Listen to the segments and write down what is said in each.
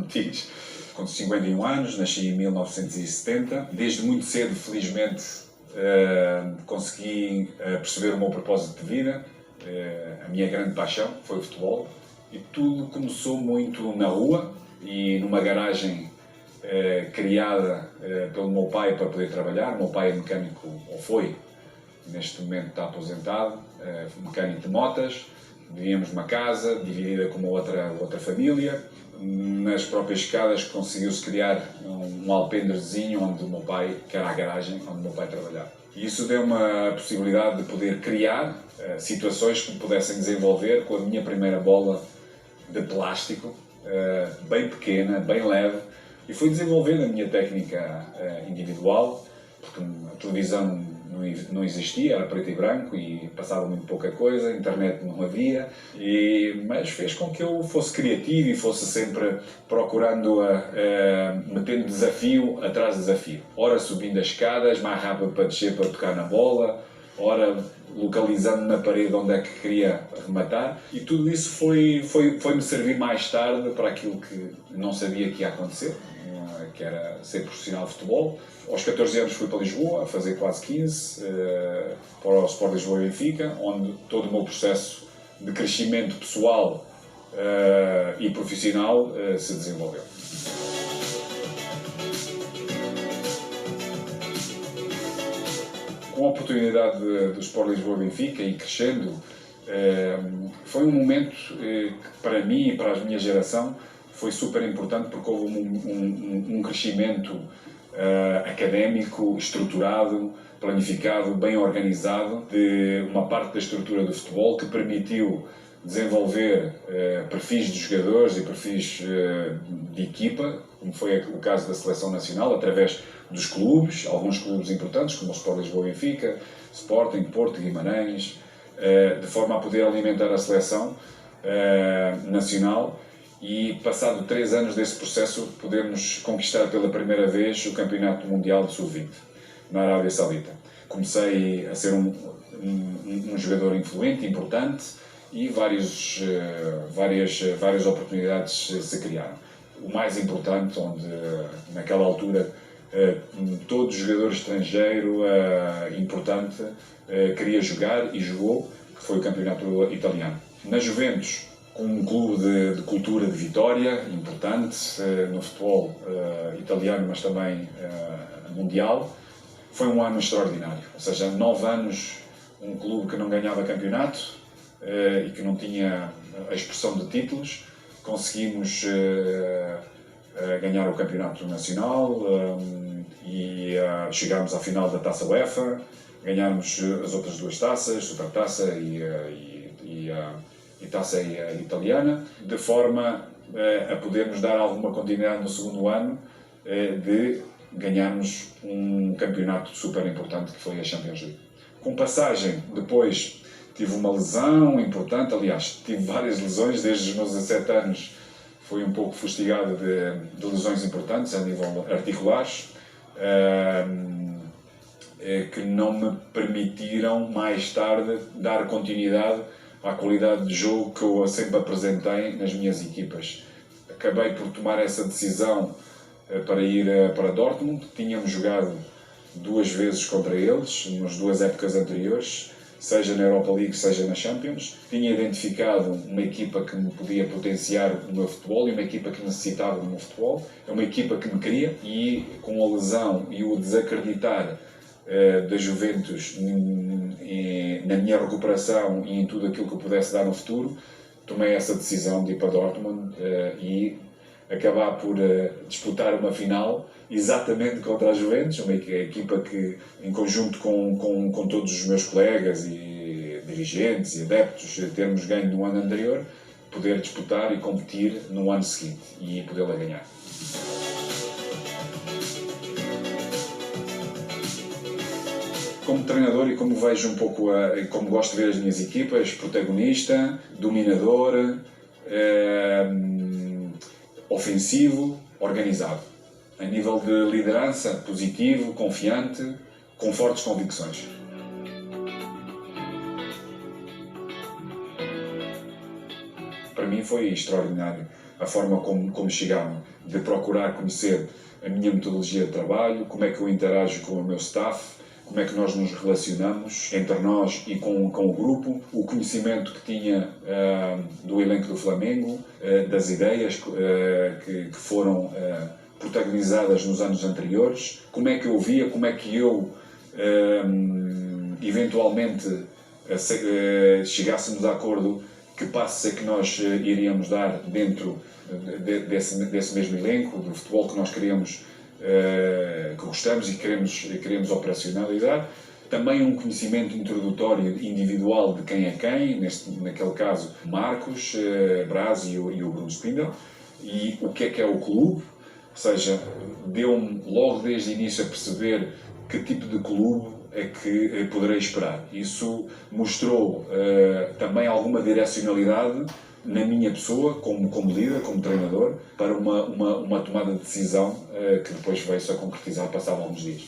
me diz. Com 51 anos, nasci em 1970. Desde muito cedo, felizmente, consegui perceber o meu propósito de vida. A minha grande paixão foi o futebol. E tudo começou muito na rua e numa garagem criada pelo meu pai para poder trabalhar. O meu pai é mecânico, ou foi, neste momento está aposentado, mecânico de motas. Vivíamos numa casa dividida com uma outra família. Nas próprias escadas conseguiu-se criar um alpendrezinho onde o meu pai, que era a garagem onde o meu pai trabalhava. E isso deu-me a possibilidade de poder criar situações que me pudessem desenvolver com a minha primeira bola de plástico, bem pequena, bem leve, e fui desenvolvendo a minha técnica individual, porque a televisão não existia, era preto e branco e passava muito pouca coisa, a internet não havia, mas fez com que eu fosse criativo e fosse sempre procurando, metendo desafio atrás de desafio. Ora subindo as escadas, mais rápido para descer para tocar na bola, ora localizando na parede onde é que queria rematar, e tudo isso foi-me servir mais tarde para aquilo que não sabia que ia acontecer, que era ser profissional de futebol. Aos 14 anos fui para Lisboa, a fazer quase 15, para o Sport Lisboa e Benfica, onde todo o meu processo de crescimento pessoal e profissional se desenvolveu. Com a oportunidade do Sport Lisboa e Benfica e crescendo, foi um momento que para mim e para a minha geração foi super importante, porque houve um crescimento académico, estruturado, planificado, bem organizado, de uma parte da estrutura do futebol que permitiu desenvolver perfis de jogadores e perfis de equipa, como foi o caso da Seleção Nacional, através dos clubes, alguns clubes importantes, como o Sport Lisboa e Benfica, Sporting, Porto, Guimarães, de forma a poder alimentar a Seleção Nacional. E, passado 3 anos desse processo, podemos conquistar pela primeira vez o Campeonato Mundial de Sub-20, na Arábia Saudita. Comecei a ser um jogador influente, importante, e várias oportunidades se criaram. O mais importante, onde naquela altura todo jogador estrangeiro importante queria jogar e jogou, que foi o Campeonato Italiano. Na Juventus, com um clube de cultura de vitória, importante no futebol italiano, mas também mundial. Foi um ano extraordinário, ou seja, 9 anos, um clube que não ganhava campeonato e que não tinha a expressão de títulos. Conseguimos ganhar o campeonato nacional e chegámos à final da Taça UEFA, ganhámos as outras 2 taças, Supertaça e Taça Italiana, de forma a podermos dar alguma continuidade no segundo ano de ganharmos um campeonato super importante que foi a Champions League. Com passagem, depois tive uma lesão importante, aliás, tive várias lesões, desde os meus 17 anos fui um pouco fustigado de lesões importantes a nível articulares, que não me permitiram mais tarde dar continuidade à qualidade de jogo que eu sempre apresentei nas minhas equipas. Acabei por tomar essa decisão para ir para Dortmund. Tínhamos jogado 2 vezes contra eles, nas 2 épocas anteriores, seja na Europa League, seja na Champions. Tinha identificado uma equipa que me podia potenciar o meu futebol e uma equipa que necessitava do meu futebol. É uma equipa que me queria, e com a lesão e o desacreditar da Juventus na minha recuperação e em tudo aquilo que eu pudesse dar no futuro, tomei essa decisão de ir para Dortmund e acabar por disputar uma final exatamente contra a Juventus, uma equipa que, em conjunto com todos os meus colegas e dirigentes e adeptos, termos ganho no ano anterior, poder disputar e competir no ano seguinte e podê-la ganhar. Como treinador, e como vejo um pouco, como gosto de ver as minhas equipas, protagonista, dominador, ofensivo, organizado. A nível de liderança, positivo, confiante, com fortes convicções. Para mim foi extraordinário a forma como chegaram, de procurar conhecer a minha metodologia de trabalho, como é que eu interajo com o meu staff, como é que nós nos relacionamos entre nós e com o grupo, o conhecimento que tinha do elenco do Flamengo, das ideias que foram protagonizadas nos anos anteriores, como é que eu via, como é que eu eventualmente chegássemos a acordo que passos é que nós iríamos dar dentro desse mesmo elenco, do futebol que nós queríamos, que gostamos e queremos operacionalizar. Também um conhecimento introdutório individual de quem é quem, naquele caso Marcos Braz e o Bruno Spindel, e o que é o clube, ou seja, deu-me logo desde o início a perceber que tipo de clube é que poderei esperar. Isso mostrou também alguma direcionalidade na minha pessoa, como líder, como treinador, para uma tomada de decisão que depois veio-se a concretizar passado alguns dias.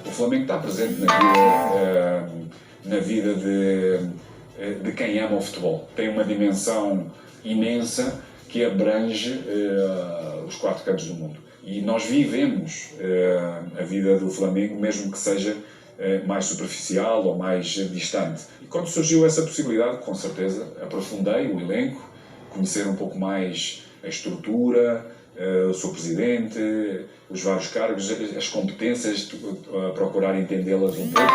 O Flamengo está presente na vida de quem ama o futebol. Tem uma dimensão imensa que abrange os 4 cantos do mundo. E nós vivemos a vida do Flamengo, mesmo que seja mais superficial ou mais distante. E quando surgiu essa possibilidade, com certeza, aprofundei o elenco, conhecer um pouco mais a estrutura, o seu presidente, os vários cargos, as competências, procurar entendê-las um pouco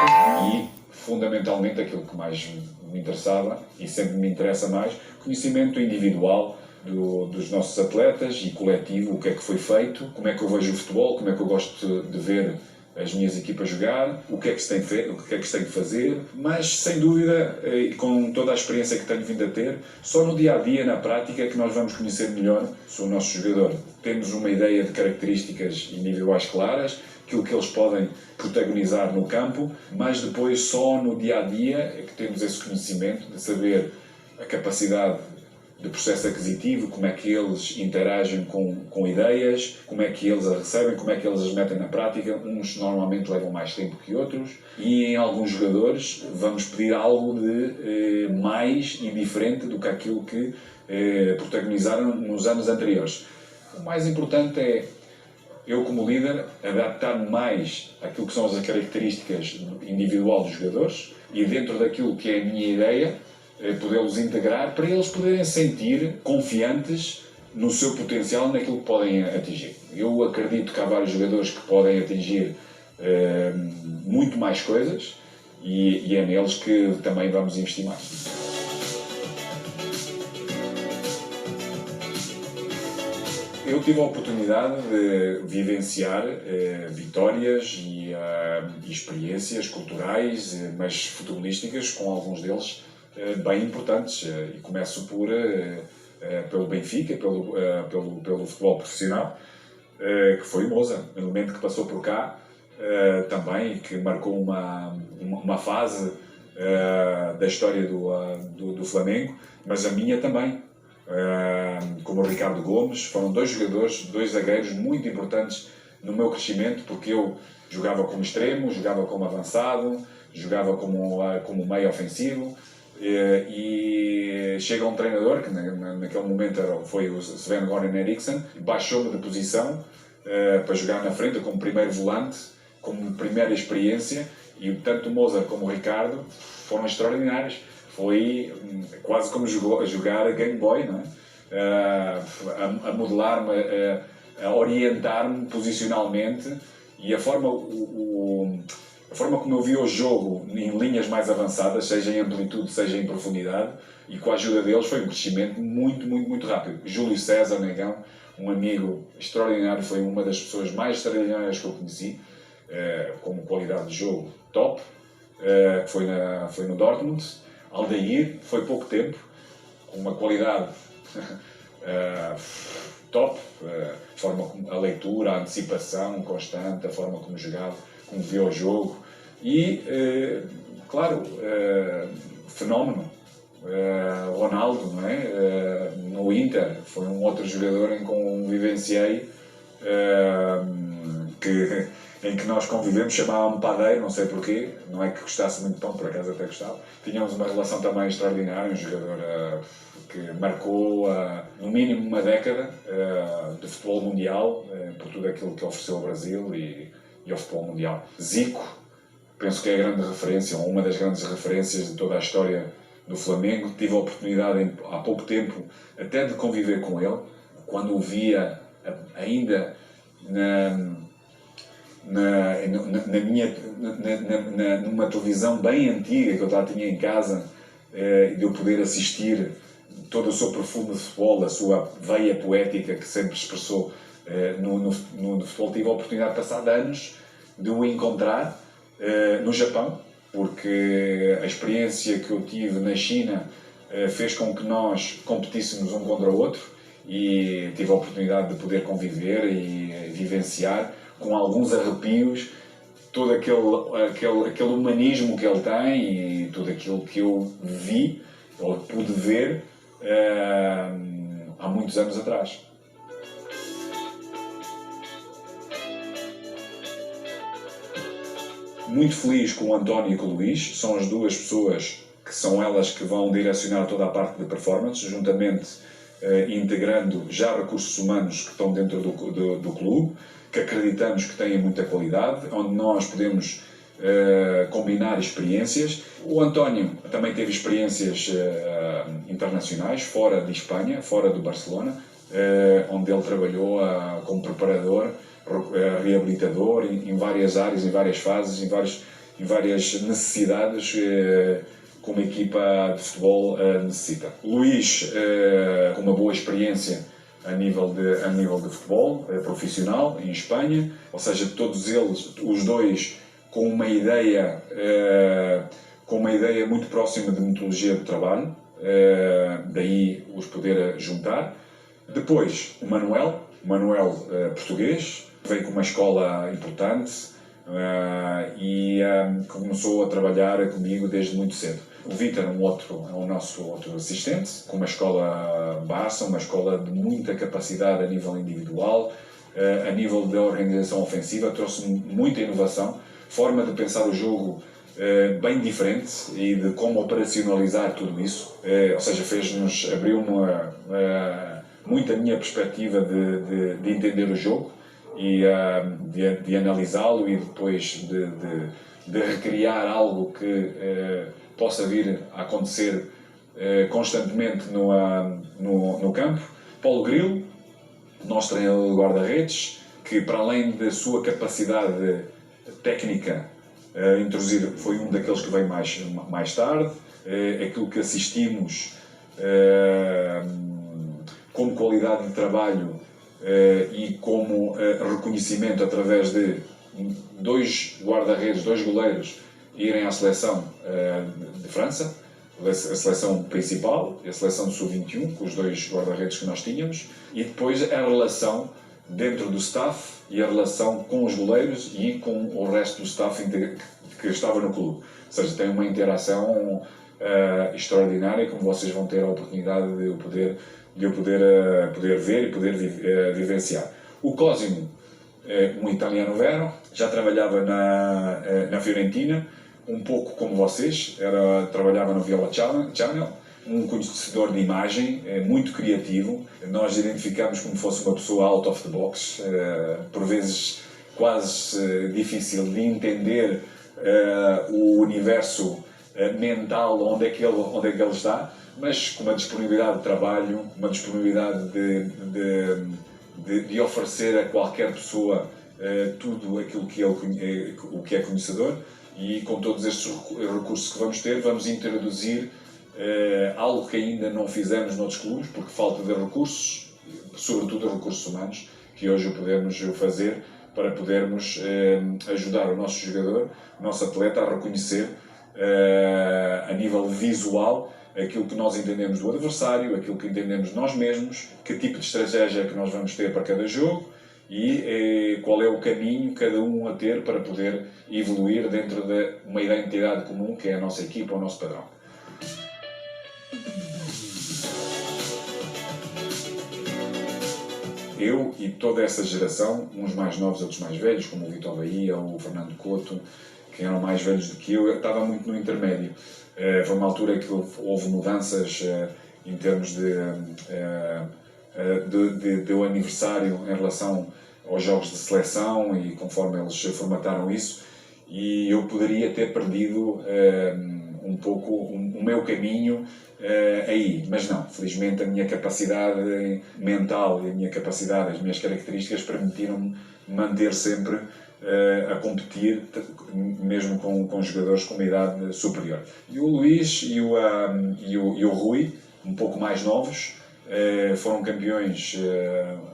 e, fundamentalmente, aquilo que mais me interessava e sempre me interessa mais, conhecimento individual dos nossos atletas e coletivo, o que é que foi feito, como é que eu vejo o futebol, como é que eu gosto de ver as minhas equipas jogar, o que é que se tem de fazer, mas sem dúvida, e com toda a experiência que tenho vindo a ter, só no dia-a-dia, na prática, é que nós vamos conhecer melhor o nosso jogador. Temos uma ideia de características individuais claras, aquilo que eles podem protagonizar no campo, mas depois só no dia-a-dia é que temos esse conhecimento de saber a capacidade de processo aquisitivo, como é que eles interagem com ideias, como é que eles as recebem, como é que eles as metem na prática. Uns normalmente levam mais tempo que outros e em alguns jogadores vamos pedir algo de mais e diferente do que aquilo que protagonizaram nos anos anteriores. O mais importante é eu, como líder, adaptar-me mais àquilo que são as características individual dos jogadores e dentro daquilo que é a minha ideia, podê-los integrar para eles poderem sentir confiantes no seu potencial, naquilo que podem atingir. Eu acredito que há vários jogadores que podem atingir muito mais coisas e é neles que também vamos investir mais. Eu tive a oportunidade de vivenciar vitórias e experiências culturais, mas futebolísticas, com alguns deles bem importantes. E começo pelo Benfica, pelo futebol profissional, que foi o Moza, um elemento que passou por cá também, que marcou uma fase da história do Flamengo, mas a minha também. Como o Ricardo Gomes, foram 2 jogadores, 2 zagueiros muito importantes no meu crescimento, porque eu jogava como extremo, jogava como avançado, jogava como meio ofensivo, e chega um treinador, que naquele momento foi o Sven-Göran Eriksson, baixou-me de posição para jogar na frente como primeiro volante, como primeira experiência, e tanto o Mozart como o Ricardo foram extraordinários. Foi quase como jogar Game Boy, não é? A modelar-me, a orientar-me posicionalmente, e a forma como eu via o jogo em linhas mais avançadas, seja em amplitude, seja em profundidade, e com a ajuda deles foi um crescimento muito, muito, muito rápido. Júlio César Negão, um amigo extraordinário, foi uma das pessoas mais extraordinárias que eu conheci, com qualidade de jogo top, foi no Dortmund. Aldair, foi pouco tempo, com uma qualidade top, a leitura, a antecipação constante, a forma como jogava, como via o jogo e, claro, fenómeno. Ronaldo, não é? No Inter, foi um outro jogador em que vivenciei, em que nós convivemos, chamava-me padeiro, não sei porquê, não é que gostasse muito de pão, por acaso até gostava. Tínhamos uma relação também extraordinária, um jogador que marcou no mínimo uma década de futebol mundial, por tudo aquilo que ofereceu ao Brasil e ao futebol mundial. Zico, penso que é a grande referência, ou uma das grandes referências de toda a história do Flamengo. Tive a oportunidade há pouco tempo até de conviver com ele, quando o via ainda numa televisão bem antiga que eu já tinha em casa, de eu poder assistir todo o seu perfume de futebol, a sua veia poética que sempre expressou no futebol. Tive a oportunidade de passar anos de o encontrar no Japão, porque a experiência que eu tive na China fez com que nós competíssemos um contra o outro, e tive a oportunidade de poder conviver e vivenciar com alguns arrepios todo aquele humanismo que ele tem e tudo aquilo que eu vi ou pude ver há muitos anos atrás. Muito feliz com o António e com o Luís, são as duas pessoas que são elas que vão direcionar toda a parte de performance, juntamente integrando já recursos humanos que estão dentro do clube, que acreditamos que têm muita qualidade, onde nós podemos combinar experiências. O António também teve experiências internacionais, fora de Espanha, fora do Barcelona, onde ele trabalhou como preparador, reabilitador, em várias áreas, em várias fases, em várias necessidades que uma equipa de futebol necessita. Luís, com uma boa experiência a nível de futebol profissional em Espanha, ou seja, todos eles, os dois, com uma ideia muito próxima de metodologia de trabalho, daí os poder juntar. Depois o Manuel português, veio com uma escola importante e começou a trabalhar comigo desde muito cedo. O Vítor é o nosso outro assistente, com uma escola Barça, uma escola de muita capacidade a nível individual, a nível da organização ofensiva, trouxe muita inovação, forma de pensar o jogo bem diferente e de como operacionalizar tudo isso, ou seja, abriu muito a minha perspectiva de entender o jogo e de analisá-lo e depois de recriar algo que possa vir a acontecer constantemente no campo. Paulo Grilo, nosso treinador de guarda-redes, que para além da sua capacidade técnica introduzida, foi um daqueles que veio mais tarde. Aquilo que assistimos como qualidade de trabalho e como reconhecimento através de dois guarda-redes, dois goleiros, irem à seleção de França, a seleção principal e a seleção do Sub-21, com os dois guarda-redes que nós tínhamos, e depois a relação dentro do staff e a relação com os goleiros e com o resto do staff que estava no clube. Ou seja, tem uma interação extraordinária, como vocês vão ter a oportunidade de eu poder ver e poder vivenciar. O Cosimo, um italiano vero, já trabalhava na Fiorentina, um pouco como vocês, trabalhava no Viola Channel, um conhecedor de imagem, muito criativo. Nós identificamos como fosse uma pessoa out of the box, por vezes quase difícil de entender o universo mental onde é que ele está, mas com uma disponibilidade de trabalho, uma disponibilidade de oferecer a qualquer pessoa tudo aquilo que é conhecedor. E com todos estes recursos que vamos ter, vamos introduzir algo que ainda não fizemos noutros clubes, porque falta de recursos, sobretudo recursos humanos, que hoje o podemos fazer para podermos ajudar o nosso jogador, o nosso atleta a reconhecer a nível visual aquilo que nós entendemos do adversário, aquilo que entendemos nós mesmos, que tipo de estratégia que nós vamos ter para cada jogo e qual é o caminho cada um a ter para poder evoluir dentro de uma identidade comum que é a nossa equipa, o nosso padrão. eu e toda essa geração, uns mais novos, outros mais velhos, como o Vitor Bahia ou o Fernando Couto, que eram mais velhos do que eu estava muito no intermédio. Foi uma altura que houve mudanças em termos de aniversário em relação aos jogos de seleção e conforme eles formataram isso, e eu poderia ter perdido um pouco o meu caminho aí, mas não, felizmente a minha capacidade mental e a minha capacidade, as minhas características permitiram-me manter sempre a competir, mesmo com jogadores com uma idade superior. E o Luís e o Rui, um pouco mais novos, foram campeões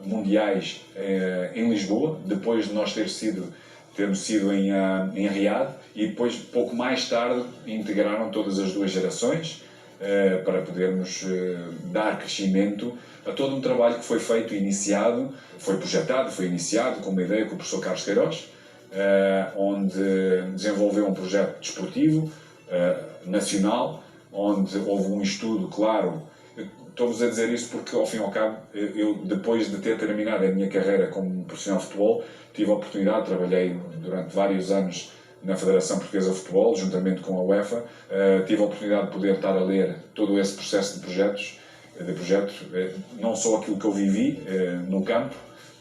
mundiais em Lisboa, depois de nós termos sido em Riad, e depois, pouco mais tarde, integraram todas as duas gerações para podermos dar crescimento a todo um trabalho que foi feito e iniciado, foi projetado, foi iniciado com uma ideia com o professor Carlos Queiroz, onde desenvolveu um projeto desportivo nacional, onde houve um estudo claro. Estou-vos a dizer isso porque, ao fim e ao cabo, eu, depois de ter terminado a minha carreira como profissional de futebol, tive a oportunidade, trabalhei durante vários anos na Federação Portuguesa de Futebol, juntamente com a UEFA, tive a oportunidade de poder estar a ler todo esse processo de projetos, não só aquilo que eu vivi no campo,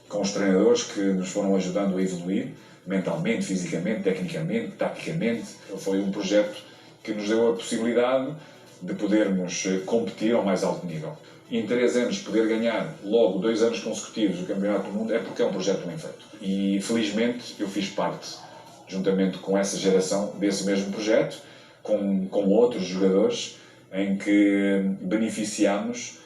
com os treinadores que nos foram ajudando a evoluir, mentalmente, fisicamente, tecnicamente, taticamente. Foi um projeto que nos deu a possibilidade de podermos competir ao mais alto nível. Em 3 anos poder ganhar logo 2 anos consecutivos o Campeonato do Mundo é porque é um projeto bem feito. E felizmente eu fiz parte, juntamente com essa geração, desse mesmo projeto, com outros jogadores, em que beneficiámos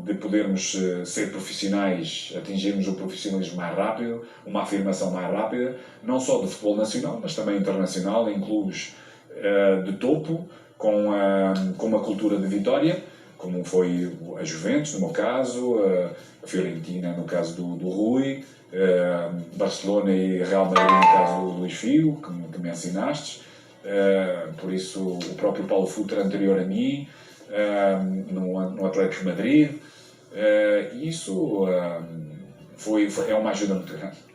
de podermos ser profissionais, atingirmos o profissionalismo mais rápido, uma afirmação mais rápida, não só do futebol nacional, mas também internacional, em clubes de topo, com uma cultura de vitória, como foi a Juventus, no meu caso, a Fiorentina, no caso do Rui, Barcelona e Real Madrid, no caso do Luís Figo, que me ensinaste, por isso o próprio Paulo Futre, anterior a mim, no Atlético de Madrid, e isso é uma ajuda muito grande.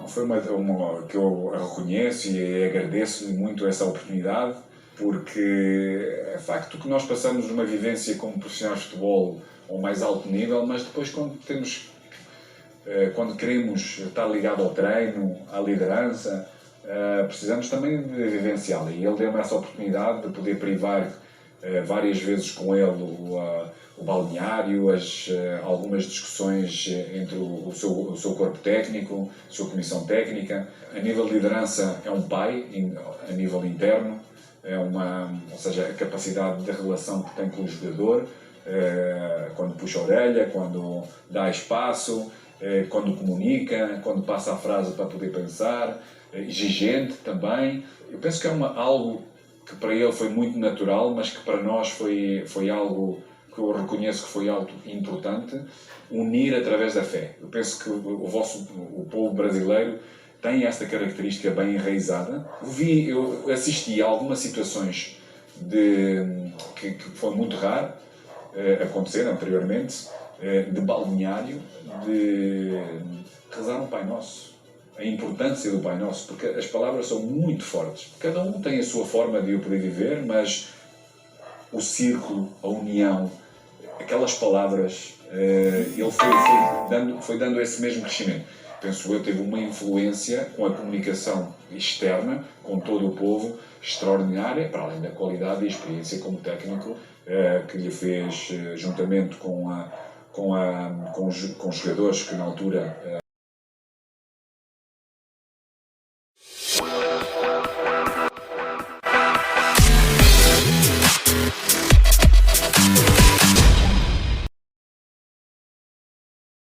Foi uma que eu reconheço e agradeço muito essa oportunidade, porque é facto que nós passamos uma vivência como profissionais de futebol ao mais alto nível, mas depois quando queremos estar ligado ao treino, à liderança, precisamos também de vivenciá-la. E ele deu-me essa oportunidade de poder privar várias vezes com ele o balneário, algumas discussões entre o seu corpo técnico, a sua comissão técnica. A nível de liderança é um pai, a nível interno, ou seja, a capacidade de relação que tem com o jogador, quando puxa a orelha, quando dá espaço, quando comunica, quando passa a frase para poder pensar, exigente também. Eu penso que é algo que para ele foi muito natural, mas que para nós foi algo que eu reconheço que foi algo importante, unir através da fé. Eu penso que o povo brasileiro tem esta característica bem enraizada. Eu assisti a algumas situações que foi muito raro acontecer anteriormente, de balneário, de rezar um Pai Nosso. A importância do Pai Nosso, porque as palavras são muito fortes. Cada um tem a sua forma de o poder viver, mas o círculo, a união, aquelas palavras, ele foi dando esse mesmo crescimento. Penso eu, teve uma influência com a comunicação externa, com todo o povo, extraordinária, para além da qualidade e experiência como técnico, que lhe fez, juntamente com os jogadores que na altura